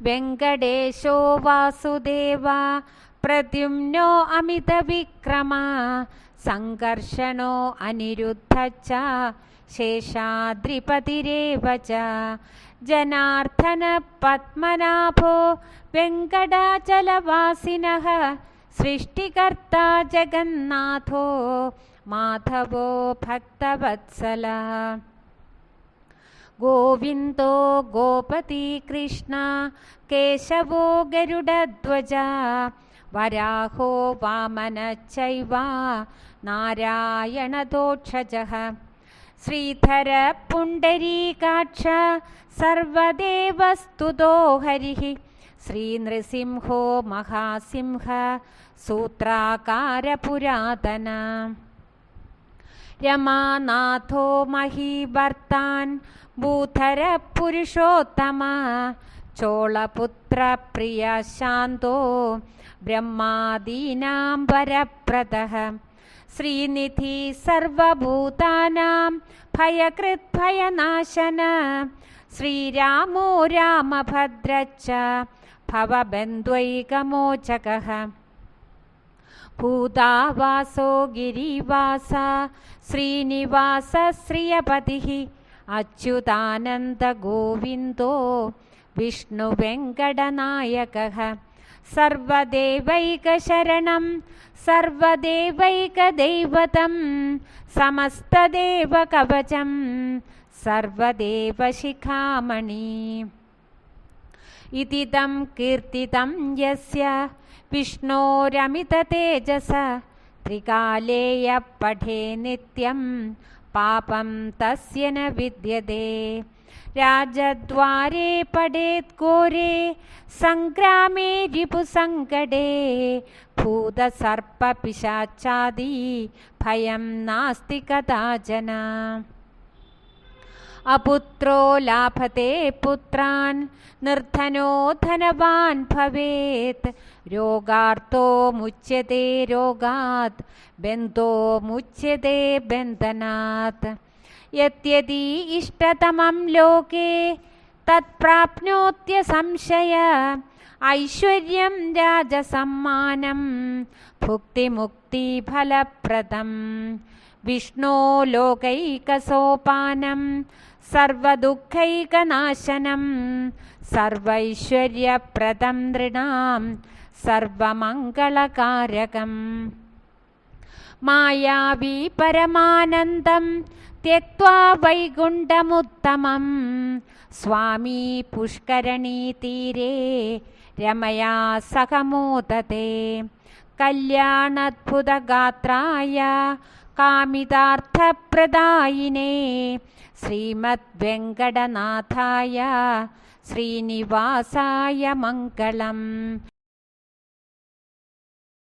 വെങ്കടേശോ വാസുദേവ പ്രദ്യുമ്നോ അമിതവിക്രമ സംഘർഷണോ അനിരുദ്ധശ്ച ശേഷാദ്രിപതിരേവ ച ജനാർദ്ദന പത്മനാഭോ വെങ്കടാചലവാസിനഃ സൃഷ്ടികർത്താ ജഗന്നാഥോ മാധവോ ഭക്തവത്സല ഗോവിന്ദോ ഗോപതി കൃഷ്ണ കേശവോ ഗരുഡധ്വജ വരാഹോ വാമനശ്ചൈവ നാരായണദോക്ഷജഃ ശ്രീധര പുണ്ടരീകാക്ഷ സർവദേവസ്തുതോ ഹരിഃ ശ്രീനൃസിംഹോ മഹാസിംഹ സൂത്രാകാരപുരാതന രമാനാഥോ മഹീഭർത്താൻ ഭൂധര പുരുഷോത്തമ ചോളപുത്ര പ്രിയ ശാന്തോ ബ്രഹ്മാദീനാം വരപ്രദഃ ശ്രീനിധി സർവഭൂതാനാം ഭയകൃത് ഭയനാശന ശ്രീരാമോ രാമഭദ്രശ്ച ഭവബന്ധൈകമോചകഃ ഭൂതാവാസോ ഗിരിവാസ ശ്രീനിവാസ ശ്രിയപതിഃ അച്യുതാനന്ദ ഗോവിന്ദോ വിഷ്ണു വെങ്കടനായകഃ സർവദേവൈകശരണം സർവദേവൈകദൈവതം സമസ്തദേവകവചം സർവദേവശിഖാമണി ഇതി തം കീർത്തിതം യസ്യ വിഷ്ണോരമിതതേജസ ത്രികാലേയ പഠേ നിത്യം പാപം തസ്യ ന വിദ്യതേ രാജദ്വാരേ പഠേത് ഘോരേ സംഗ്രാമേ രിപുസങ്കടേ ഭൂതസർപ്പപിശാചാദി ഭയം നാസ്തി കദാചന അപുത്രോ ലാഭത്തെ പുത്രാൻ നിർധനോ ധനവാൻ ഭവേത് രോഗാർത്തോ മുച്യത്തെ രോഗാത് ബന്ധോ മുച്യത്തെ ബന്ധനാത് യദ്യതി ഇഷ്ടതമം ലോകേ തത്പ്രാപ്നോത്യ സംശയ ഐശ്വര്യം രാജസമ്മാനം ഭുക്തിമുക്തിഫലപ്രദം വിഷ്ണോ ലോകൈകസോപാനം സർവദുഃഖൈകനാശനം സർവൈശ്വര്യപ്രദം നൃണാം സർവമംഗളകാരകം മായാവി പരമാനന്ദം ത്യക്ത്വാ വൈകുണ്ഠമുത്തമം സ്വാമി പുഷ്കരണീതീരേ രമയാ സഹ മോദതേ കല്യാണദ്ഭുതഗാത്രായ കാമിതാർത്ഥപ്രദായിനേ ശ്രീമദ് വെങ്കടനാഥായ ശ്രീനിവാസായ മംഗളം.